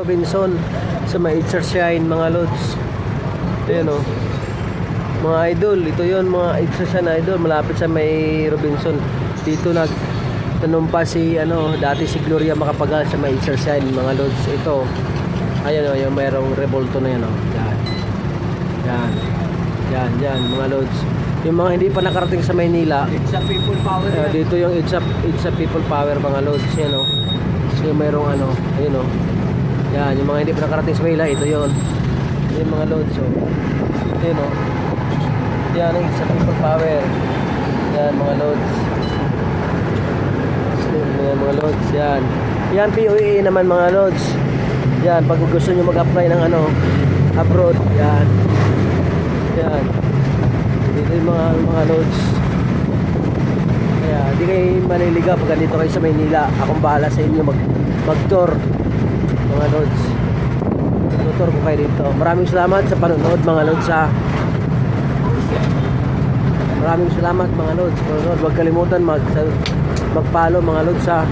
Robinson sa may Shine mga lods. Ayan o. Mga idol, ito yon mga Shine idol, malapit sa may Robinson. Dito tanumpa si dati si Gloria Macapagal sa may Shine mga lods. Ito. Ayan o, yung mayroong revolto na yan o. Yan mga lods. Yung mga hindi pa nakarating sa Maynila, It's a people power. dito yung it's a people power mga lods. Yan o. Yung mayroong ayun o. Yan, yung mga hindi pa nakarating sa Maynila, ito yon. Yung mga lods o. Yan o. Yan ang it's a people power. Yan mga lods. Yan mga lods. Yan POE naman mga lods. Yan, pag gusto nyo mag-apply ng abroad, yan. Dito yung mga loads. Kaya di kayo maliligaw pag dito kayo sa Maynila. Akong bahala sa inyo mag-tour mga loads. Mag-tour ko kayo dito. Maraming salamat sa panonood mga loads ha. Maraming salamat mga loads. Huwag kalimutan mag-follow mga loads ha.